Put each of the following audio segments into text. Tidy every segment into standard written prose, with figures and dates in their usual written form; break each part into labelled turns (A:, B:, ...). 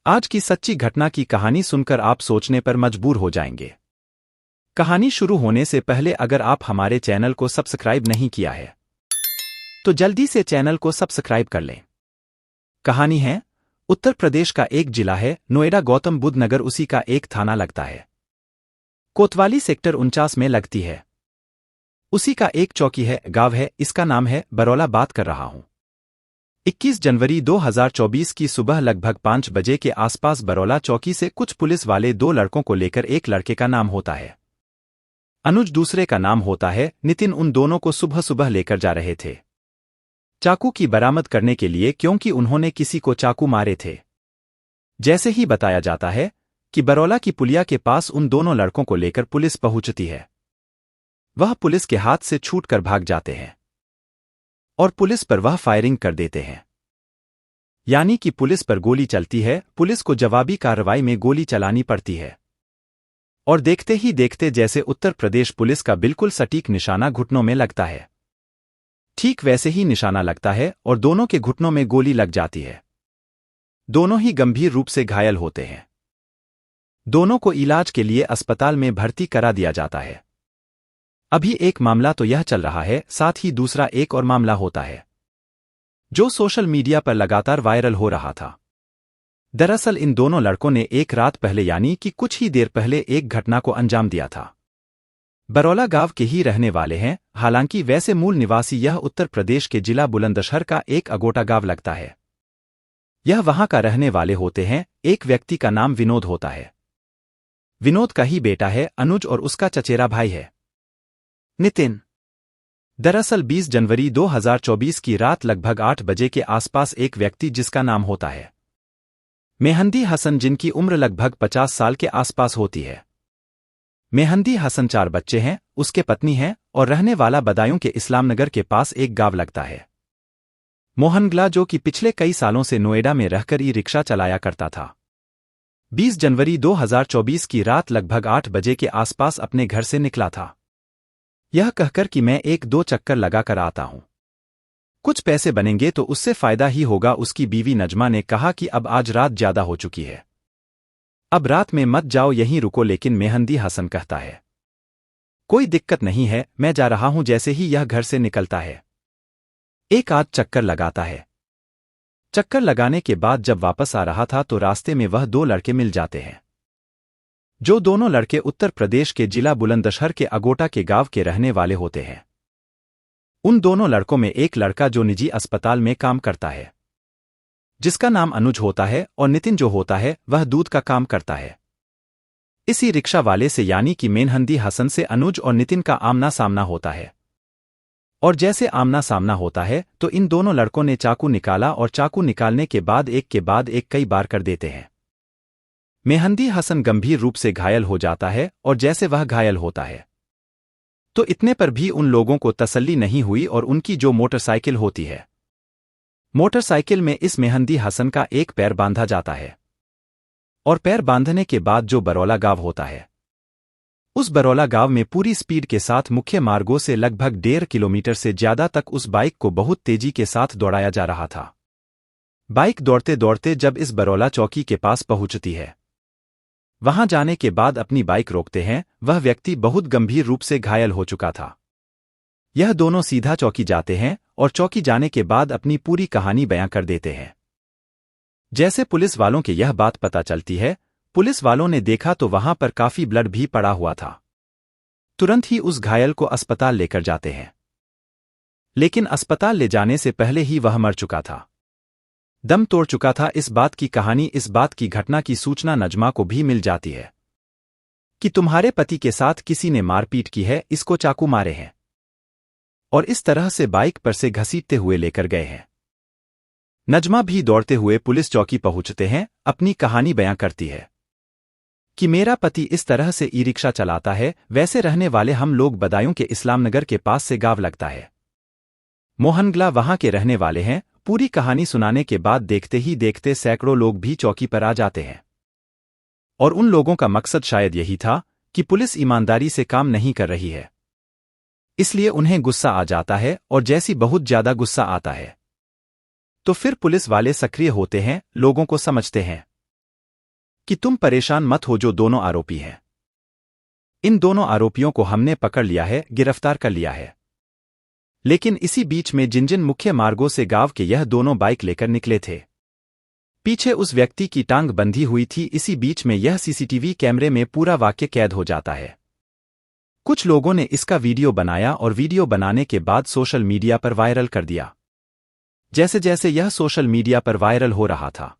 A: आज की सच्ची घटना की कहानी सुनकर आप सोचने पर मजबूर हो जाएंगे। कहानी शुरू होने से पहले अगर आप हमारे चैनल को सब्सक्राइब नहीं किया है तो जल्दी से चैनल को सब्सक्राइब कर लें। कहानी है, उत्तर प्रदेश का एक जिला है नोएडा, गौतम बुद्ध नगर उसी का एक थाना लगता है। कोतवाली सेक्टर 49 में लगती है। उसी का एक चौकी है, गांव है, इसका नाम है बरौला। बात कर रहा हूं 21 जनवरी 2024 की सुबह लगभग 5 बजे के आसपास बरौला चौकी से कुछ पुलिस वाले दो लड़कों को लेकर, एक लड़के का नाम होता है अनुज, दूसरे का नाम होता है नितिन, उन दोनों को सुबह सुबह लेकर जा रहे थे चाकू की बरामद करने के लिए, क्योंकि उन्होंने किसी को चाकू मारे थे। जैसे ही बताया जाता है कि बरौला की पुलिया के पास उन दोनों लड़कों को लेकर पुलिस पहुंचती है। वह पुलिस के हाथ से छूटकर भाग जाते हैं और पुलिस पर वह फायरिंग कर देते हैं, यानी कि पुलिस पर गोली चलती है। पुलिस को जवाबी कार्रवाई में गोली चलानी पड़ती है और देखते ही देखते जैसे उत्तर प्रदेश पुलिस का बिल्कुल सटीक निशाना घुटनों में लगता है, ठीक वैसे ही निशाना लगता है और दोनों के घुटनों में गोली लग जाती है। दोनों ही गंभीर रूप से घायल होते हैं। दोनों को इलाज के लिए अस्पताल में भर्ती करा दिया जाता है। अभी एक मामला तो यह चल रहा है, साथ ही दूसरा एक और मामला होता है जो सोशल मीडिया पर लगातार वायरल हो रहा था। दरअसल इन दोनों लड़कों ने एक रात पहले, यानी कि कुछ ही देर पहले, एक घटना को अंजाम दिया था। बरौला गांव के ही रहने वाले हैं, हालांकि वैसे मूल निवासी यह उत्तर प्रदेश के जिला बुलंदशहर का एक अगोटा गांव लगता है। यह वहां का रहने वाले होते हैं। एक व्यक्ति का नाम विनोद होता है। विनोद का ही बेटा है अनुज और उसका चचेरा भाई है नितिन। दरअसल 20 जनवरी 2024 की रात लगभग 8 बजे के आसपास एक व्यक्ति जिसका नाम होता है मेहंदी हसन, जिनकी उम्र लगभग 50 साल के आसपास होती है। मेहंदी हसन 4 बच्चे हैं, उसके पत्नी हैं और रहने वाला बदायूं के इस्लामनगर के पास एक गांव लगता है मोहनगला, जो कि पिछले कई सालों से नोएडा में रहकर ई रिक्शा चलाया करता था। 20 जनवरी 2024 की रात लगभग 8 बजे के आसपास अपने घर से निकला था, यह कहकर कि मैं 1-2 चक्कर लगाकर आता हूं, कुछ पैसे बनेंगे तो उससे फायदा ही होगा। उसकी बीवी नजमा ने कहा कि अब आज रात ज्यादा हो चुकी है, अब रात में मत जाओ, यहीं रुको। लेकिन मेहंदी हसन कहता है कोई दिक्कत नहीं है, मैं जा रहा हूं। जैसे ही यह घर से निकलता है, एक आध चक्कर लगाता है। चक्कर लगाने के बाद जब वापस आ रहा था तो रास्ते में वह दो लड़के मिल जाते हैं, जो दोनों लड़के उत्तर प्रदेश के जिला बुलंदशहर के अगोटा के गांव के रहने वाले होते हैं। उन दोनों लड़कों में एक लड़का जो निजी अस्पताल में काम करता है, जिसका नाम अनुज होता है, और नितिन जो होता है वह दूध का काम करता है। इसी रिक्शा वाले से, यानी कि मेहंदी हसन से, अनुज और नितिन का आमना सामना होता है। और जैसे आमना सामना होता है तो इन दोनों लड़कों ने चाकू निकाला और चाकू निकालने के बाद एक के बाद एक कई बार कर देते हैं। मेहंदी हसन गंभीर रूप से घायल हो जाता है और जैसे वह घायल होता है तो इतने पर भी उन लोगों को तसल्ली नहीं हुई और उनकी जो मोटरसाइकिल होती है, मोटरसाइकिल में इस मेहंदी हसन का एक पैर बांधा जाता है और पैर बांधने के बाद जो बरौला गांव होता है, उस बरौला गांव में पूरी स्पीड के साथ मुख्य मार्गों से लगभग 1.5 किलोमीटर से ज्यादा तक उस बाइक को बहुत तेजी के साथ दौड़ाया जा रहा था। बाइक दौड़ते दौड़ते जब इस बरौला चौकी के पास पहुंचती है, वहां जाने के बाद अपनी बाइक रोकते हैं। वह व्यक्ति बहुत गंभीर रूप से घायल हो चुका था। यह दोनों सीधा चौकी जाते हैं और चौकी जाने के बाद अपनी पूरी कहानी बयां कर देते हैं। जैसे पुलिस वालों के यह बात पता चलती है, पुलिस वालों ने देखा तो वहां पर काफी ब्लड भी पड़ा हुआ था। तुरंत ही उस घायल को अस्पताल लेकर जाते हैं, लेकिन अस्पताल ले जाने से पहले ही वह मर चुका था, दम तोड़ चुका था। इस बात की घटना की सूचना नजमा को भी मिल जाती है कि तुम्हारे पति के साथ किसी ने मारपीट की है, इसको चाकू मारे हैं, और इस तरह से बाइक पर से घसीटते हुए लेकर गए हैं। नजमा भी दौड़ते हुए पुलिस चौकी पहुंचते हैं, अपनी कहानी बयां करती है कि मेरा पति इस तरह से ई रिक्शा चलाता है। वैसे रहने वाले हम लोग बदायूं के इस्लामनगर के पास से गांव लगता है मोहनगला, वहां के रहने वाले हैं। पूरी कहानी सुनाने के बाद देखते ही देखते सैकड़ों लोग भी चौकी पर आ जाते हैं और उन लोगों का मकसद शायद यही था कि पुलिस ईमानदारी से काम नहीं कर रही है, इसलिए उन्हें गुस्सा आ जाता है। और जैसी बहुत ज्यादा गुस्सा आता है तो फिर पुलिस वाले सक्रिय होते हैं, लोगों को समझते हैं कि तुम परेशान मत हो, जो दोनों आरोपी हैं। इन दोनों आरोपियों को हमने पकड़ लिया है, गिरफ्तार कर लिया है। लेकिन इसी बीच में जिन मुख्य मार्गों से गांव के यह दोनों बाइक लेकर निकले थे, पीछे उस व्यक्ति की टांग बंधी हुई थी। इसी बीच में यह सीसीटीवी कैमरे में पूरा वाक्य कैद हो जाता है। कुछ लोगों ने इसका वीडियो बनाया और वीडियो बनाने के बाद सोशल मीडिया पर वायरल कर दिया। जैसे जैसे यह सोशल मीडिया पर वायरल हो रहा था,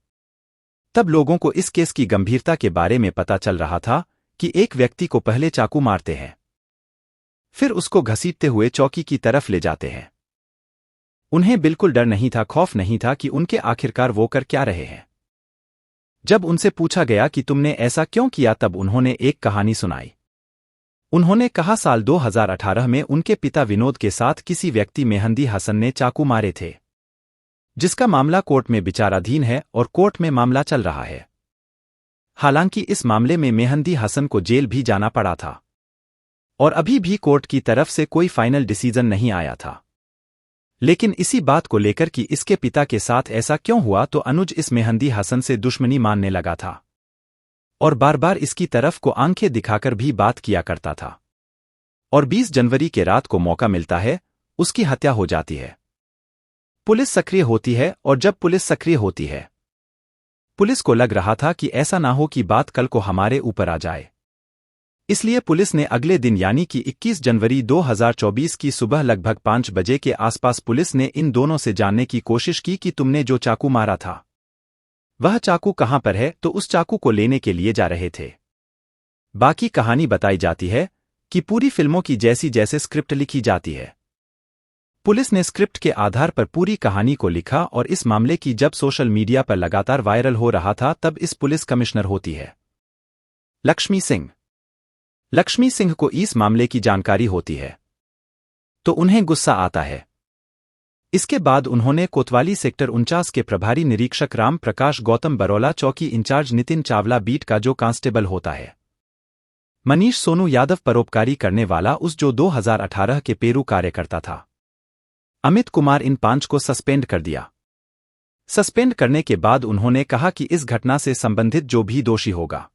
A: तब लोगों को इस केस की गंभीरता के बारे में पता चल रहा था कि एक व्यक्ति को पहले चाकू मारते हैं, फिर उसको घसीटते हुए चौकी की तरफ ले जाते हैं। उन्हें बिल्कुल डर नहीं था, खौफ नहीं था कि उनके आखिरकार वो कर क्या रहे हैं। जब उनसे पूछा गया कि तुमने ऐसा क्यों किया, तब उन्होंने एक कहानी सुनाई। उन्होंने कहा, साल 2018 में उनके पिता विनोद के साथ किसी व्यक्ति मेहंदी हसन ने चाकू मारे थे, जिसका मामला कोर्ट में विचाराधीन है और कोर्ट में मामला चल रहा है। हालांकि इस मामले में मेहंदी हसन को जेल भी जाना पड़ा था और अभी भी कोर्ट की तरफ से कोई फाइनल डिसीजन नहीं आया था। लेकिन इसी बात को लेकर कि इसके पिता के साथ ऐसा क्यों हुआ, तो अनुज इस मेहंदी हसन से दुश्मनी मानने लगा था और बार बार इसकी तरफ को आंखें दिखाकर भी बात किया करता था। और 20 जनवरी के रात को मौका मिलता है, उसकी हत्या हो जाती है। पुलिस सक्रिय होती है और जब पुलिस सक्रिय होती है, पुलिस को लग रहा था कि ऐसा ना हो कि बात कल को हमारे ऊपर आ जाए। इसलिए पुलिस ने अगले दिन यानी कि 21 जनवरी 2024 की सुबह लगभग 5 बजे के आसपास पुलिस ने इन दोनों से जानने की कोशिश की कि तुमने जो चाकू मारा था वह चाकू कहां पर है, तो उस चाकू को लेने के लिए जा रहे थे। बाकी कहानी बताई जाती है कि पूरी फिल्मों की जैसी जैसे स्क्रिप्ट लिखी जाती है। पुलिस ने स्क्रिप्ट के आधार पर पूरी कहानी को लिखा और इस मामले की जब सोशल मीडिया पर लगातार वायरल हो रहा था, तब इस पुलिस कमिश्नर होती है लक्ष्मी सिंह। लक्ष्मी सिंह को इस मामले की जानकारी होती है तो उन्हें गुस्सा आता है। इसके बाद उन्होंने कोतवाली सेक्टर 49 के प्रभारी निरीक्षक राम प्रकाश गौतम, बरौला चौकी इंचार्ज नितिन चावला, बीट का जो कांस्टेबल होता है मनीष सोनू यादव, परोपकारी करने वाला उस जो 2018 के पेरू कार्यकर्ता था अमित कुमार, इन 5 को सस्पेंड कर दिया। सस्पेंड करने के बाद उन्होंने कहा कि इस घटना से संबंधित जो भी दोषी होगा,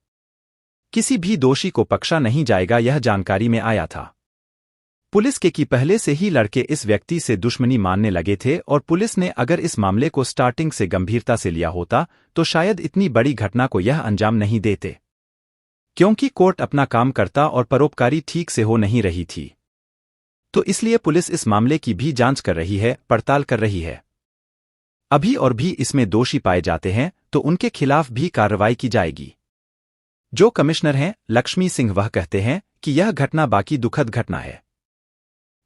A: किसी भी दोषी को बख्शा नहीं जाएगा। यह जानकारी में आया था पुलिस के कि पहले से ही लड़के इस व्यक्ति से दुश्मनी मानने लगे थे और पुलिस ने अगर इस मामले को स्टार्टिंग से गंभीरता से लिया होता तो शायद इतनी बड़ी घटना को यह अंजाम नहीं देते, क्योंकि कोर्ट अपना काम करता और परोपकारी ठीक से हो नहीं रही थी। तो इसलिए पुलिस इस मामले की भी जांच कर रही है, पड़ताल कर रही है। अभी और भी इसमें दोषी पाए जाते हैं तो उनके खिलाफ भी कार्रवाई की जाएगी। जो कमिश्नर हैं लक्ष्मी सिंह, वह कहते हैं कि यह घटना बाकी दुखद घटना है।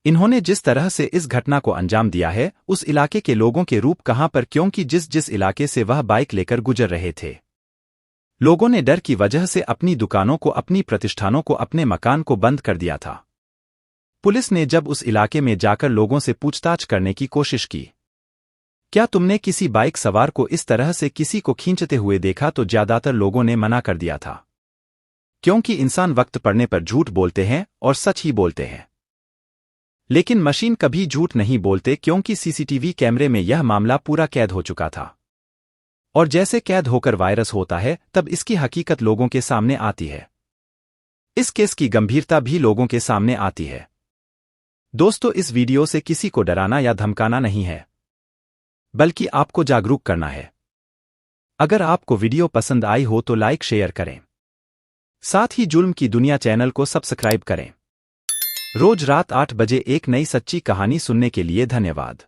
A: इन्होंने जिस तरह से इस घटना को अंजाम दिया है, उस इलाके के लोगों के रूप कहां पर, क्योंकि जिस इलाके से वह बाइक लेकर गुजर रहे थे, लोगों ने डर की वजह से अपनी दुकानों को, अपनी प्रतिष्ठानों को, अपने मकान को बंद कर दिया था। पुलिस ने जब उस इलाके में जाकर लोगों से पूछताछ करने की कोशिश की, क्या तुमने किसी बाइक सवार को इस तरह से किसी को खींचते हुए देखा, तो ज्यादातर लोगों ने मना कर दिया था, क्योंकि इंसान वक्त पड़ने पर झूठ बोलते हैं और सच ही बोलते हैं। लेकिन मशीन कभी झूठ नहीं बोलते, क्योंकि सीसीटीवी कैमरे में यह मामला पूरा कैद हो चुका था और जैसे कैद होकर वायरस होता है, तब इसकी हकीकत लोगों के सामने आती है। इस केस की गंभीरता भी लोगों के सामने आती है। दोस्तों, इस वीडियो से किसी को डराना या धमकाना नहीं है, बल्कि आपको जागरूक करना है। अगर आपको वीडियो पसंद आई हो तो लाइक शेयर करें, साथ ही जुल्म की दुनिया चैनल को सब्सक्राइब करें। रोज रात 8 बजे एक नई सच्ची कहानी सुनने के लिए धन्यवाद।